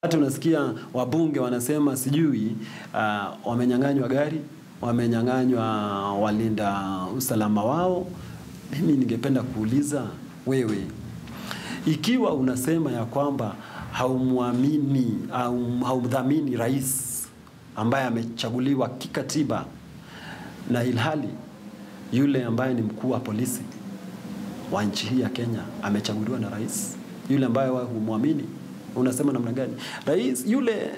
Hata unasikia wabunge wanasema sijui wamenyang'anywa gari, wamenyang'anywa walinda usalama wao. Mimi ningependa kuuliza wewe, ikiwa unasema ya kwamba haumwamini au haudhamini rais ambaye amechaguliwa kikatiba, na ilhali yule ambaye ni mkuu wa polisi wa nchi hii ya Kenya amechaguliwa na rais, yule ambaye wewe humwamini, unasema namna gani? Rais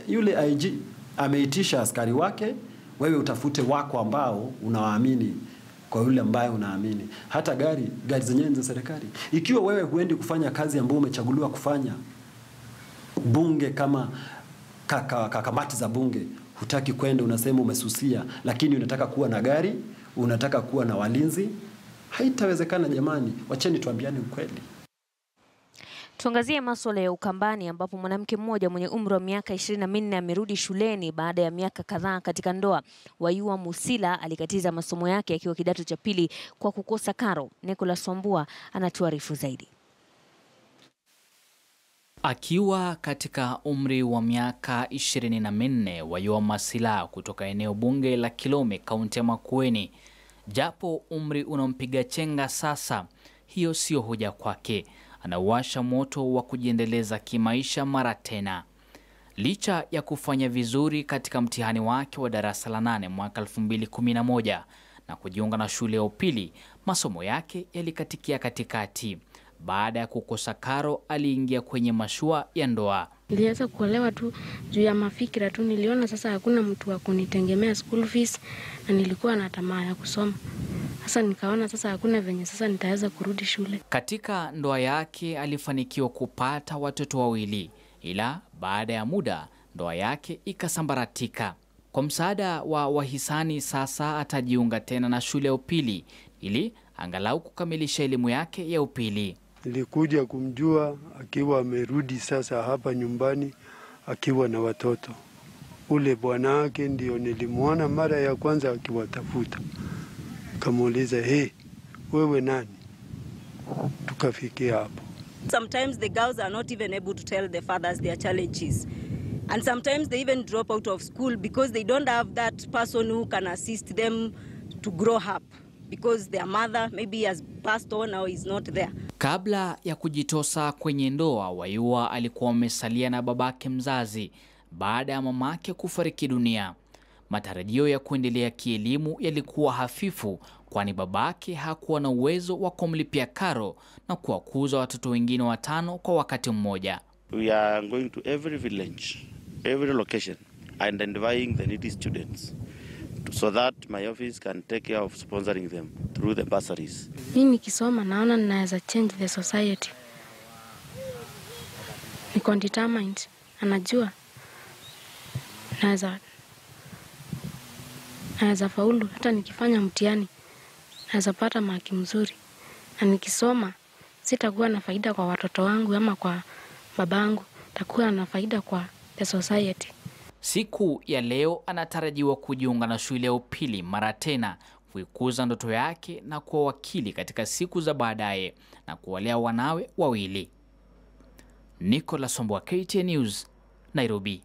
yule IG ameitisha askari wake, wewe utafute wako ambao unawaamini kwa yule ambaye unaamini. Hata gari zenyewe za serikali, ikiwa wewe huendi kufanya kazi ambayo umechaguliwa kufanya, bunge kama kamati za bunge hutaki kwenda, unasema umesusia, lakini unataka kuwa na gari, unataka kuwa na walinzi, haitawezekana jamani. Wacheni tuambiane ukweli. Tuangazie masuala ya Ukambani ambapo mwanamke mmoja mwenye umri wa miaka 24 amerudi shuleni baada ya miaka kadhaa katika ndoa. Wayua Musila alikatiza masomo yake akiwa kidato cha pili kwa kukosa karo. Nicholas Wambua anatuarifu zaidi. Akiwa katika umri wa miaka 24, Wayua Musila kutoka eneo bunge la Kilome, kaunti ya Makueni. Japo umri unampiga chenga sasa, hiyo sio hoja kwake. Anawasha moto wa kujiendeleza kimaisha mara tena. Licha ya kufanya vizuri katika mtihani wake wa darasa la 8 mwaka 2011 na kujiunga na shule ya upili, masomo yake yalikatikia katikati. Baada ya kukosa karo, aliingia kwenye mashua ya ndoa. Nilianza kuolewa tu juu ya mafikira tu. Niliona sasa hakuna mtu wa kunitegemea school fees na nilikuwa na tamaa ya kusoma. Sasa nikaona sasa hakuna venye sasa nitaweza kurudi shule. Katika ndoa yake alifanikiwa kupata watoto wawili, ila baada ya muda ndoa yake ikasambaratika. Kwa msaada wa wahisani sasa atajiunga tena na shule ya upili ili angalau kukamilisha elimu yake ya upili. Nilikuja kumjua akiwa amerudi sasa hapa nyumbani akiwa na watoto. Ule bwana wake ndio nilimuona mara ya kwanza akiwatafuta. Kamuuliza, wewe nani? Tukafikia hapo. Sometimes the girls are not even able to tell the fathers their challenges. And sometimes they even drop out of school because they don't have that person who can assist them to grow up. Because their mother maybe has passed on or is not there. Kabla ya kujitosa kwenye ndoa, Wayua alikuwa amesalia na babake mzazi baada ya mamake kufariki dunia. Matarajio ya kuendelea kielimu yalikuwa hafifu, kwani babake hakuwa na uwezo wa kumlipia karo na kuwakuza watoto wengine 5 kwa wakati mmoja. We are going to every village, every location, identifying the needy students, so that my office can take care of sponsoring them through the bursaries. Mimi nikisoma naona ninaweza change the society. Niko determined, anajua naweza faulu. Hata nikifanya mtihani naweza pata maki mzuri, na nikisoma sitakuwa na faida kwa watoto wangu ama kwa babangu, takuwa na faida kwa the society. Siku ya leo anatarajiwa kujiunga na shule ya upili mara tena, kuikuza ndoto yake na kuwa wakili katika siku za baadaye na kuwalea wanawe wawili. Nicholas Wambua, KTN News, Nairobi.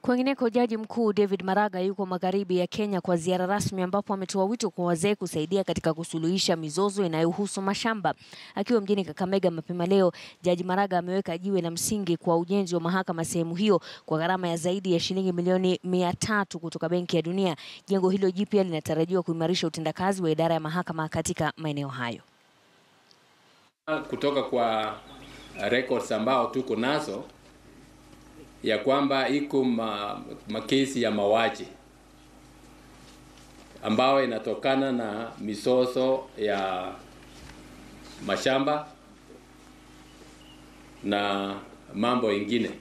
Kwingineko, Jaji Mkuu David Maraga yuko magharibi ya Kenya kwa ziara rasmi ambapo ametoa wito kwa wazee kusaidia katika kusuluhisha mizozo inayohusu mashamba. Akiwa mjini Kakamega mapema leo, Jaji Maraga ameweka jiwe la msingi kwa ujenzi wa mahakama sehemu hiyo kwa gharama ya zaidi ya shilingi milioni 300 kutoka Benki ya Dunia. Jengo hilo jipya linatarajiwa kuimarisha utendakazi wa idara ya mahakama katika maeneo hayo. Kutoka kwa records ambao tuko nazo ya kwamba iko makesi ya mauaji ambao inatokana na mizozo ya mashamba na mambo ingine.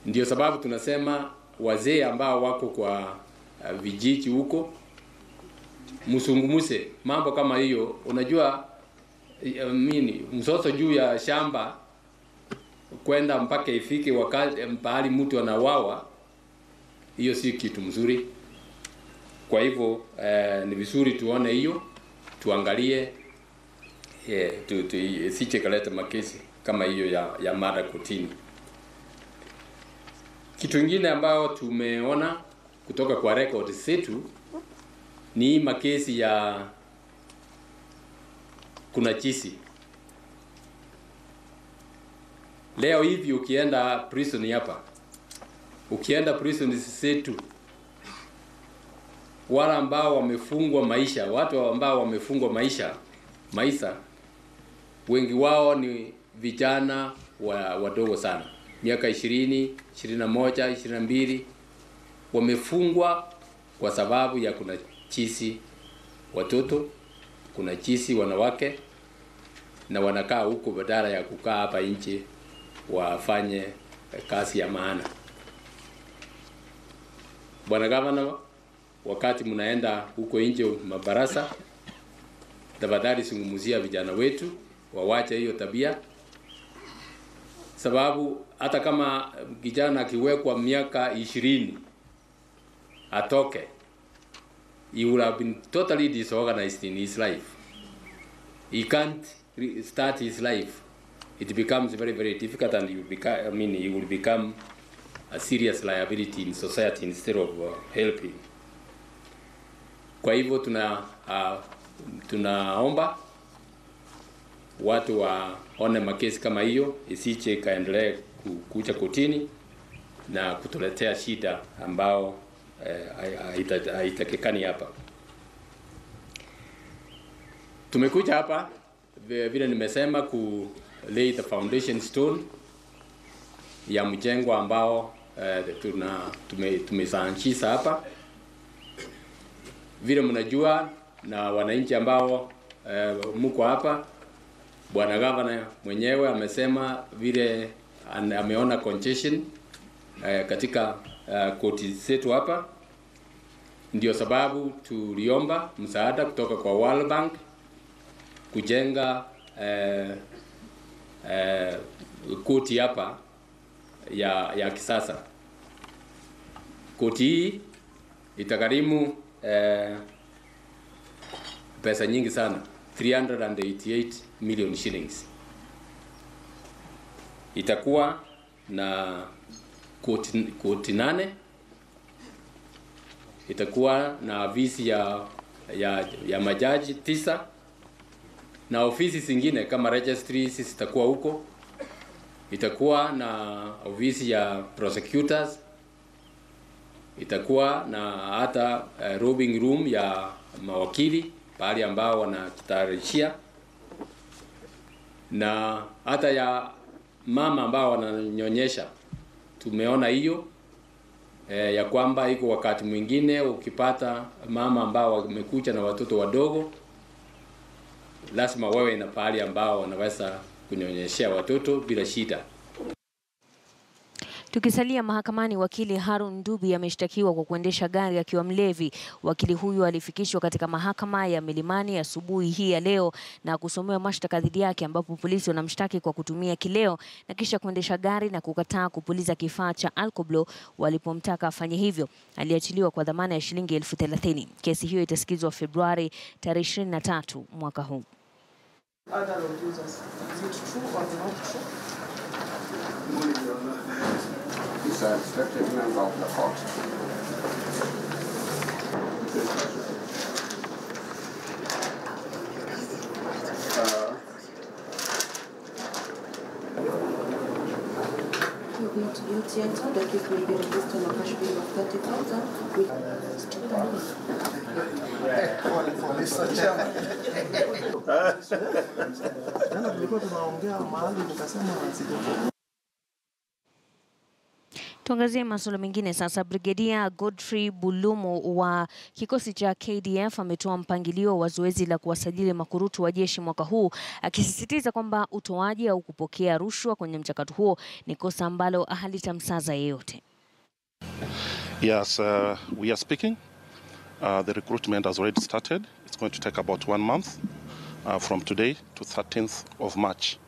Ndio sababu tunasema wazee ambao wako kwa vijiji huko msungumuse mambo kama hiyo. Unajua mzozo juu ya shamba kwenda mpaka ifike wakati pahali mtu anawawa, hiyo si kitu mzuri. Kwa hivyo ni vizuri tuone hiyo, tuangalie isije kaleta makesi kama hiyo ya mada kotini. Kitu kingine ambayo tumeona kutoka kwa record zetu ni makesi ya kuna chisi. Leo hivi ukienda prison hapa, ukienda prison zetu, wale ambao wamefungwa maisha, watu ambao wamefungwa maisha, wengi wao ni vijana wadogo sana, miaka 20, 21, 22, wamefungwa kwa sababu ya kuna chisi watoto, kuna chisi wanawake, na wanakaa huko badala ya kukaa hapa nje wafanye kazi ya maana. Bwana Gavana, wakati mnaenda huko nje mabarasa, tafadhali zungumzia vijana wetu wawache hiyo tabia, sababu hata kama kijana akiwekwa miaka 20 atoke, he will have been totally disorganized in his life. He can't start his life. It becomes very, very difficult, and he will become a serious liability in society instead of helping. Kwa hivyo tunaomba watu waone makesi kama hiyo isije kaendelee kuja kotini na kutuletea shida ambao haitakikani hapa. Tumekuja hapa vile nimesema ku lay the foundation stone ya mjengo ambao tumesaanzisha hapa. Vile mnajua na wananchi ambao mko hapa, Bwana Gavana mwenyewe amesema vile ameona congestion katika koti zetu hapa, ndio sababu tuliomba msaada kutoka kwa World Bank kujenga koti hapa ya kisasa. Koti hii itagharimu pesa nyingi sana, 388 million shillings. Itakuwa na koti 8, itakuwa na ofisi ya majaji 9, na ofisi zingine kama registries zitakuwa huko. Itakuwa na ofisi ya prosecutors, itakuwa na hata robing room ya mawakili pale ambao wanatayarishia, na hata ya mama ambao wananyonyesha. Tumeona hiyo ya kwamba iko wakati mwingine ukipata mama ambao wamekuja na watoto wadogo, lazima wawe na pahali ambao wanaweza kunyonyeshea watoto bila shida. Tukisalia mahakamani, wakili Harun Ndubi ameshtakiwa kwa kuendesha gari akiwa mlevi. Wakili huyu alifikishwa katika mahakama ya Milimani asubuhi hii ya leo na kusomewa mashtaka dhidi yake, ambapo polisi wanamshtaki kwa kutumia kileo na kisha kuendesha gari na kukataa kupuliza kifaa cha alkoblo walipomtaka afanye hivyo. Aliachiliwa kwa dhamana ya shilingi 30,000. Kesi hiyo itasikizwa Februari tarehe 23 mwaka huu. Other road users, is it true or not true? He's a respected member of the court. You enter the case will be reduced on a cash bill of 30,000 Tuangazie masuala mengine sasa. Brigedia Godfrey Bulumo wa kikosi cha KDF ametoa mpangilio wa zoezi la kuwasajili makurutu wa jeshi mwaka huu, akisisitiza kwamba utoaji au kupokea rushwa kwenye mchakato huo ni kosa ambalo halitamsaza yeyote. Yes, we are speaking. The recruitment has already started. It's going to take about 1 month from today to 13th of March.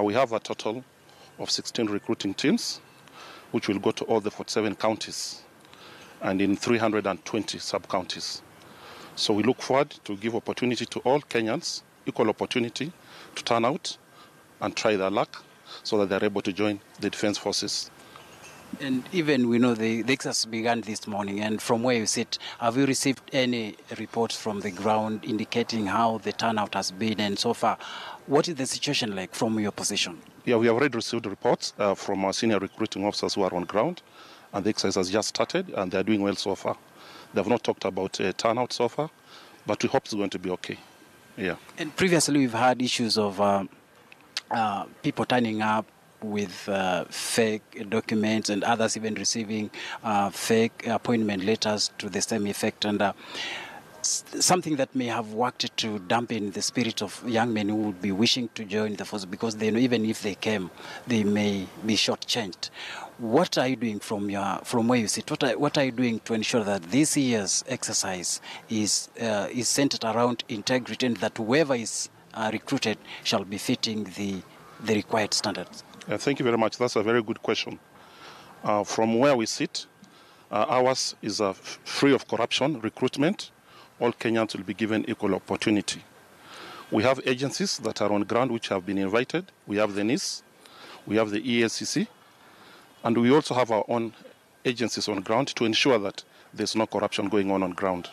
We have a total of 16 recruiting teams, which will go to all the 47 counties and in 320 sub-counties. So we look forward to give opportunity to all Kenyans, equal opportunity to turn out and try their luck so that they're able to join the defense forces. And even we know the exercise began this morning, and from where you sit, have you received any reports from the ground indicating how the turnout has been? And so far, what is the situation like from your position? Yeah, we have already received reports from our senior recruiting officers who are on ground, and the exercise has just started, and they're doing well so far. They have not talked about turnout so far, but we hope it's going to be okay. Yeah. And previously, we've had issues of people turning up with fake documents and others even receiving fake appointment letters to the same effect, and something that may have worked to dampen the spirit of young men who would be wishing to join the force, because they know even if they came, they may be shortchanged. What are you doing from where you sit? What are you doing to ensure that this year's exercise is centered around integrity, and that whoever is recruited shall be fitting the required standards? Thank you very much. That's a very good question. From where we sit, ours is a free of corruption recruitment. All Kenyans will be given equal opportunity. We have agencies that are on ground which have been invited. We have the NIS, we have the EACC, and we also have our own agencies on ground to ensure that there's no corruption going on ground.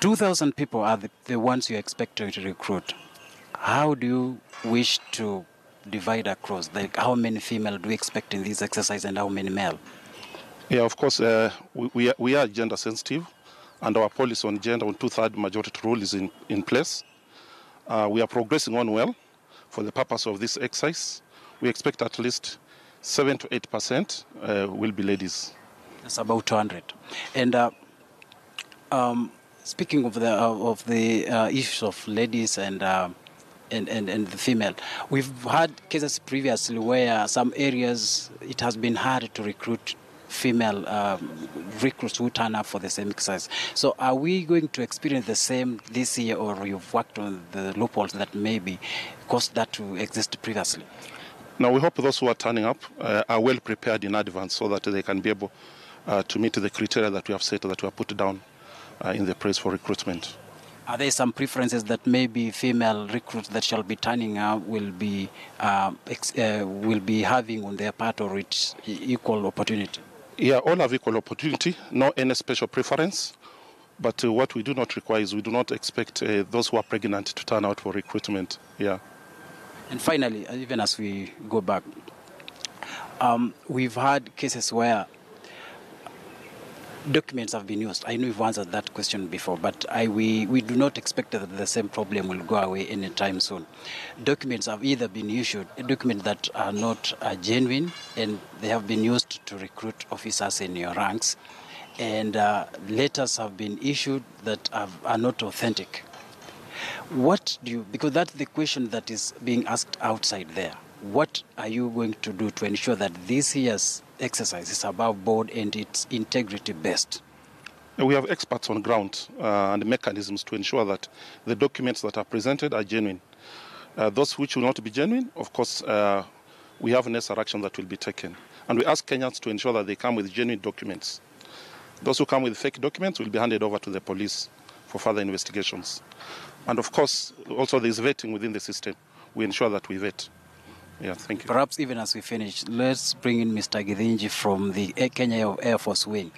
2,000 people are the ones you expect to recruit. How do you wish to divide across? Like, how many female do you expect in this exercise and how many male? Yeah, of course, we are gender sensitive, and our policy on gender on 2/3 majority rule is in place. We are progressing on well for the purpose of this exercise. We expect at least 7 to 8% will be ladies. That's about 200. And speaking of the issues of ladies and the female, we've had cases previously where some areas it has been hard to recruit female recruits who turn up for the same exercise. So are we going to experience the same this year, or you've worked on the loopholes that maybe caused that to exist previously? Now, we hope those who are turning up are well prepared in advance so that they can be able to meet the criteria that we have set, that we have put down in the place for recruitment. Are there some preferences that maybe female recruits that shall be turning up will be having on their part, or it's equal opportunity? Yeah, all have equal opportunity, no any special preference. But what we do not require is we do not expect those who are pregnant to turn out for recruitment. Yeah. And finally, even as we go back, we've had cases where documents have been used. I know you've answered that question before, but we do not expect that the same problem will go away anytime soon. Documents have either been issued, documents that are not genuine, and they have been used to recruit officers in your ranks, and letters have been issued that are not authentic. What do you, because that's the question that is being asked outside there, what are you going to do to ensure that this year's exercise is above board and it's integrity based? We have experts on ground and mechanisms to ensure that the documents that are presented are genuine. Those which will not be genuine, of course, we have necessary action that will be taken. And we ask Kenyans to ensure that they come with genuine documents. Those who come with fake documents will be handed over to the police for further investigations. And of course, also there is vetting within the system. We ensure that we vet. Yeah, thank you. Perhaps even as we finish, let's bring in Mr. Githinji from the Kenya Air Force Wing.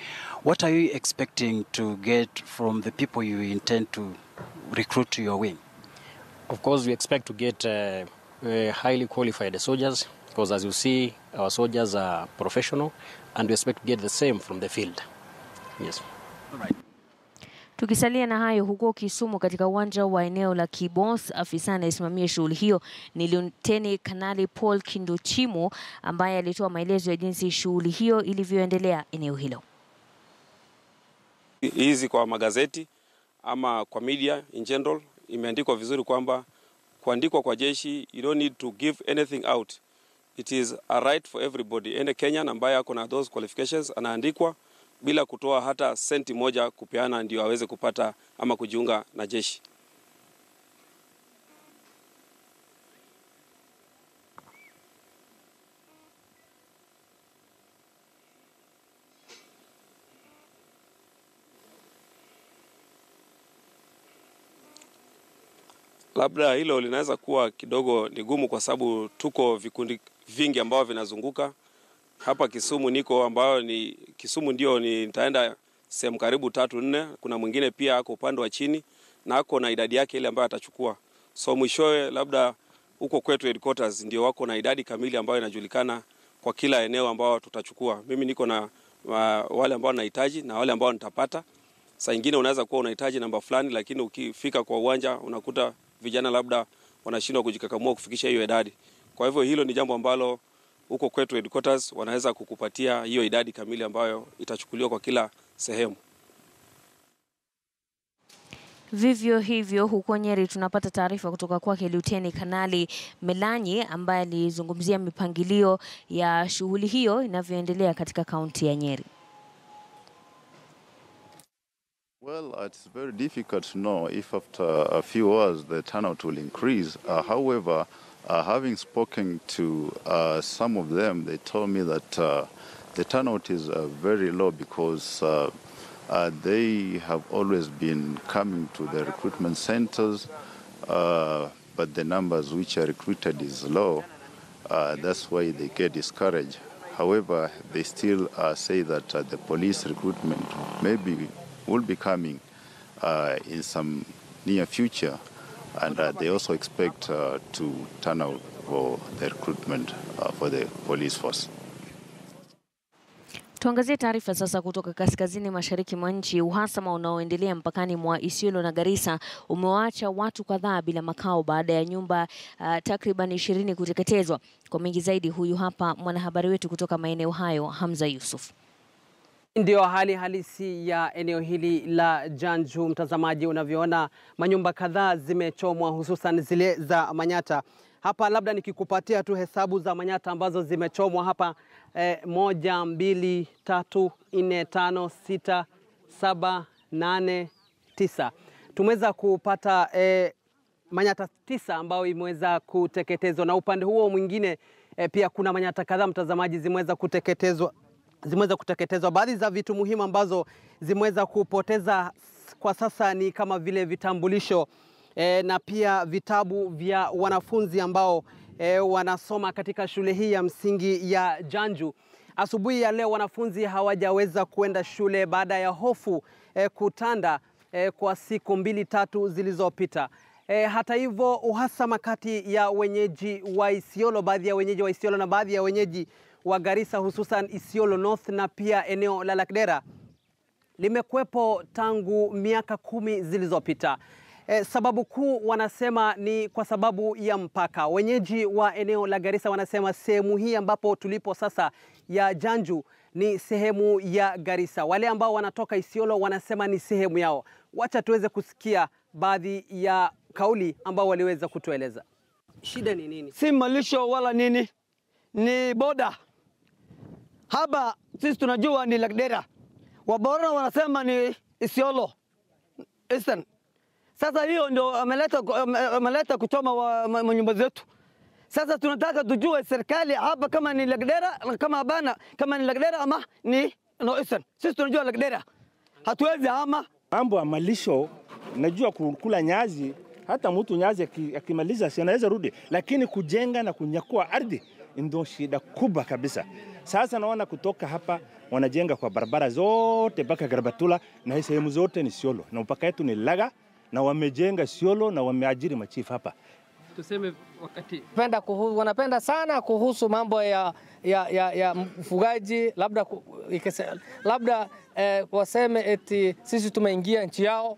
What are you expecting to get from the people you intend to recruit to your wing? Of course, we expect to get highly qualified soldiers, because as you see, our soldiers are professional, and we expect to get the same from the field. Yes. All right. Tukisalia na hayo, huko Kisumu katika uwanja wa eneo la Kibos, afisa anayesimamia shughuli hiyo ni Luteni Kanali Paul Kinduchimo, ambaye alitoa maelezo ya jinsi shughuli hiyo ilivyoendelea eneo hilo. Hizi kwa magazeti ama kwa media in general imeandikwa vizuri kwamba kuandikwa kwa jeshi, you don't need to give anything out. It is a right for everybody. Any Kenyan ambaye ako na those qualifications anaandikwa bila kutoa hata senti moja kupeana ndio aweze kupata ama kujiunga na jeshi. Labda hilo linaweza kuwa kidogo ni gumu kwa sababu tuko vikundi vingi ambao vinazunguka. Hapa Kisumu niko ambao ni Kisumu ndio nitaenda sehemu karibu 3-4. Kuna mwingine pia ako upande wa chini na ako na idadi yake ile ambayo atachukua. So mwishowe labda huko kwetu headquarters ndio wako na idadi kamili ambayo inajulikana kwa kila eneo ambao tutachukua. Mimi niko na wale ambao nahitaji na wale ambao nitapata. Saa nyingine unaweza kuwa unahitaji namba fulani lakini ukifika kwa uwanja unakuta vijana labda wanashindwa kujikakamua kufikisha hiyo idadi. Kwa hivyo hilo ni jambo ambalo huko kwetu headquarters wanaweza kukupatia hiyo idadi kamili ambayo itachukuliwa kwa kila sehemu. Vivyo hivyo huko Nyeri tunapata taarifa kutoka kwake Luteni Kanali Melanyi ambaye alizungumzia mipangilio ya shughuli hiyo inavyoendelea katika kaunti ya Nyeri. Well, it's very difficult to know if after a few hours the turnout will increase. However, having spoken to some of them, they told me that the turnout is very low because they have always been coming to the recruitment centers, but the numbers which are recruited is low. That's why they get discouraged. However, they still say that the police recruitment maybe will be coming in some near future, and they also expect to turn out for the recruitment for the police force. Tuangazie taarifa sasa kutoka kaskazini mashariki mwa nchi. Uhasama unaoendelea mpakani mwa Isiolo na Garissa umewaacha watu kadhaa bila makao baada ya nyumba takriban 20 kuteketezwa. Kwa mengi zaidi, huyu hapa mwanahabari wetu kutoka maeneo hayo, Hamza Yusuf. Ndio hali halisi ya eneo hili la Janju, mtazamaji. Unavyoona manyumba kadhaa zimechomwa, hususan zile za Manyata. Hapa labda nikikupatia tu hesabu za Manyata ambazo zimechomwa hapa 1, 2, 3, 4, 5, 6, 7, 8, 9. Tumeweza kupata Manyata 9 ambao imeweza kuteketezwa, na upande huo mwingine pia kuna Manyata kadhaa, mtazamaji, zimeweza kuteketezwa. Baadhi za vitu muhimu ambazo zimeweza kupoteza kwa sasa ni kama vile vitambulisho na pia vitabu vya wanafunzi ambao wanasoma katika shule hii ya msingi ya Janju. Asubuhi ya leo wanafunzi hawajaweza kuenda shule baada ya hofu kutanda kwa siku 2-3 zilizopita. Hata hivyo, uhasama kati ya wenyeji wa Isiolo, baadhi ya wenyeji wa Isiolo na baadhi ya wenyeji wa Garissa, hususan Isiolo North na pia eneo la Lakdera, limekuwepo tangu miaka 10 zilizopita. Sababu kuu wanasema ni kwa sababu ya mpaka. Wenyeji wa eneo la Garissa wanasema sehemu hii ambapo tulipo sasa ya Janju ni sehemu ya Garissa. Wale ambao wanatoka Isiolo wanasema ni sehemu yao. Wacha tuweze kusikia baadhi ya kauli ambao waliweza kutueleza. Shida ni nini? Si malisho wala nini, ni boda. Hapa sisi tunajua ni Lakdera. Waborana wanasema ni Isiolo Eastern. Sasa hiyo ndio ameleta kuchoma manyumba zetu. Sasa tunataka tujue serikali hapa kama ni Lakdera, kama ni Lakdera ama ni Eastern. Sisi tunajua Lakdera. Hatuwezi hama. Mambo ya malisho, najua kukula nyazi, hata mtu nyazi akimaliza si anaweza rudi, lakini kujenga na kunyakua ardhi ndio shida kubwa kabisa. Sasa naona kutoka hapa wanajenga kwa barabara zote mpaka Garbatula, na hii sehemu zote ni Isiolo, na mpaka yetu ni Laga, na wamejenga Isiolo na wameajiri machifu hapa. Tuseme wakati wanapenda sana kuhusu mambo ya mfugaji, labda waseme eti sisi tumeingia nchi yao,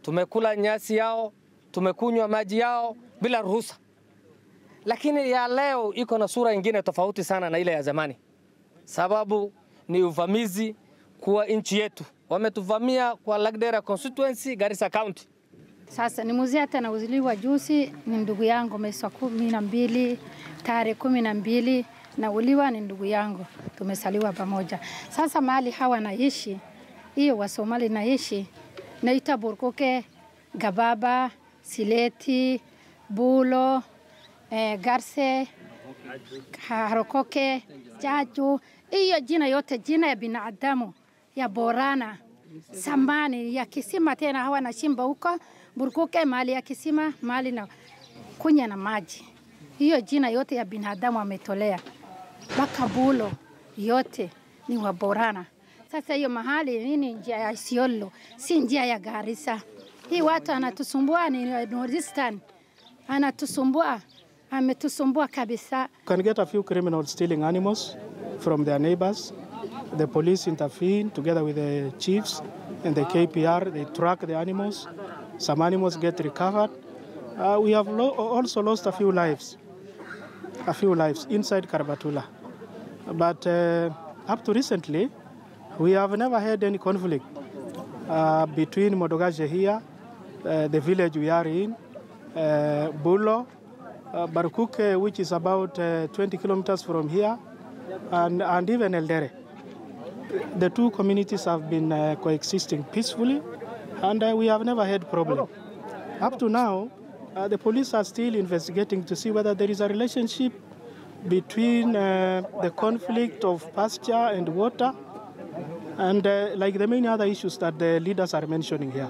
tumekula nyasi yao, tumekunywa maji yao bila ruhusa. Lakini ya leo iko na sura nyingine tofauti sana na ile ya zamani. Sababu ni uvamizi kwa nchi yetu. Wametuvamia kwa Lakdera constituency, Garissa County. Sasa ni mzee hata na uziliwa juzi, ni ndugu yangu mwezi wa 12 tarehe 12, na uliwa ni ndugu yangu, tumesaliwa pamoja. Sasa mahali hawa naishi, hiyo wa Somali naishi, naita Burkoke, Gababa, Sileti, Bulo, Garse, Harokoke, Jaju. Hiyo jina yote jina ya binadamu ya Borana, Samani, ya kisima tena hawa na shimba huko, Burkuke mali ya kisima, mali na kunya na maji. Hiyo jina yote ya binadamu ametolea. Makabulo yote ni waborana. Sasa hiyo mahali nini njia ya Isiolo, si njia ya Garissa. Hii watu anatusumbua ni Northeastern. Anatusumbua, ametusumbua kabisa. Can get a few criminals stealing animals from their neighbors. The police intervene together with the chiefs and the KPR. They track the animals. Some animals get recovered. We have also lost a few lives inside Karbatula. But up to recently, we have never had any conflict between Modogashe here, the village we are in, Bulo, Barkuke, which is about 20 kilometers from here, and even Eldere. The two communities have been coexisting peacefully, and we have never had problem. Up to now, the police are still investigating to see whether there is a relationship between the conflict of pasture and water, and like the many other issues that the leaders are mentioning here.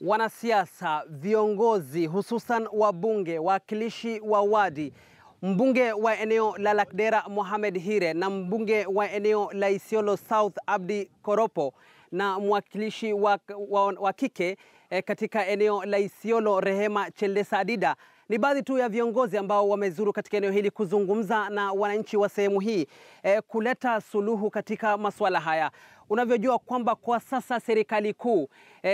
Wanasiasa, viongozi, hususan wabunge, wakilishi wa wadi, mbunge wa eneo la Lakdera Mohamed Hire na mbunge wa eneo la Isiolo South Abdi Koropo na mwakilishi wa kike katika eneo la Isiolo Rehema Cheldesa Adida ni baadhi tu ya viongozi ambao wamezuru katika eneo hili kuzungumza na wananchi wa sehemu hii kuleta suluhu katika masuala haya. Unavyojua kwamba kwa sasa serikali kuu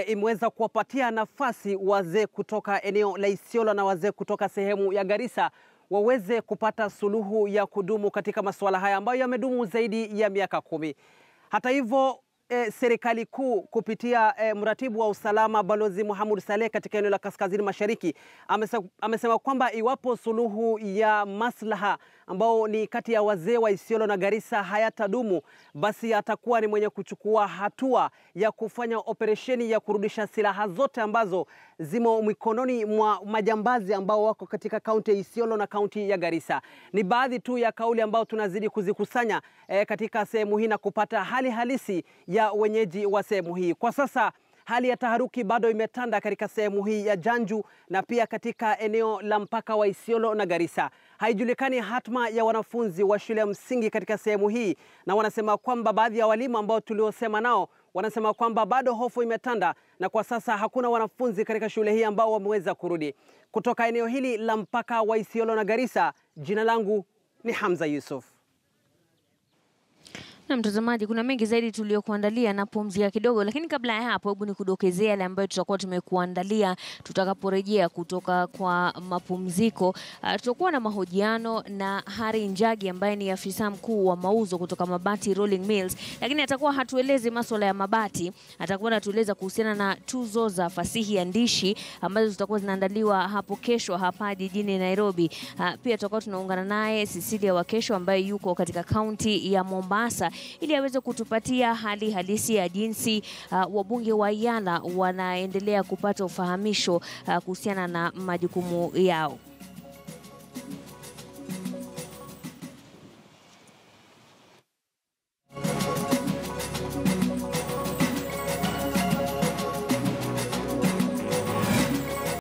imeweza kuwapatia nafasi wazee kutoka eneo la Isiolo na wazee kutoka sehemu ya Garissa waweze kupata suluhu ya kudumu katika masuala haya ambayo yamedumu zaidi ya miaka 10. Hata hivyo serikali kuu kupitia mratibu wa usalama Balozi Mohamed Saleh katika eneo la Kaskazini Mashariki amesema kwamba iwapo suluhu ya maslaha ambao ni kati ya wazee wa Isiolo na Garissa hayatadumu, basi atakuwa ni mwenye kuchukua hatua ya kufanya operesheni ya kurudisha silaha zote ambazo zimo mikononi mwa majambazi ambao wako katika kaunti ya Isiolo na kaunti ya Garissa. Ni baadhi tu ya kauli ambao tunazidi kuzikusanya katika sehemu hii na kupata hali halisi ya wenyeji wa sehemu hii. Kwa sasa hali ya taharuki bado imetanda katika sehemu hii ya Janju na pia katika eneo la mpaka wa Isiolo na Garissa. Haijulikani hatma ya wanafunzi wa shule ya msingi katika sehemu hii, na wanasema kwamba baadhi ya walimu ambao tuliosema nao wanasema kwamba bado hofu imetanda na kwa sasa hakuna wanafunzi katika shule hii ambao wameweza kurudi. Kutoka eneo hili la mpaka wa Isiolo na Garissa, jina langu ni Hamza Yusuf. Na mtazamaji, kuna mengi zaidi tuliokuandalia na pumzika kidogo, lakini kabla ya hapo hebu nikudokezea yale ambayo tutakuwa tumekuandalia tutakaporejea kutoka kwa mapumziko. Tutakuwa na mahojiano na Hari Njagi ambaye ni afisa mkuu wa mauzo kutoka Mabati Rolling Mills, lakini atakuwa hatuelezi masuala ya mabati, atakuwa anatueleza kuhusiana na tuzo za fasihi andishi ambazo zitakuwa zinaandaliwa hapo kesho hapa jijini Nairobi. Pia tutakuwa tunaungana naye Cecilia Wakesho ambaye yuko katika kaunti ya Mombasa ili aweze kutupatia hali halisi ya jinsi wabunge wa Yala wanaendelea kupata ufahamisho kuhusiana na majukumu yao.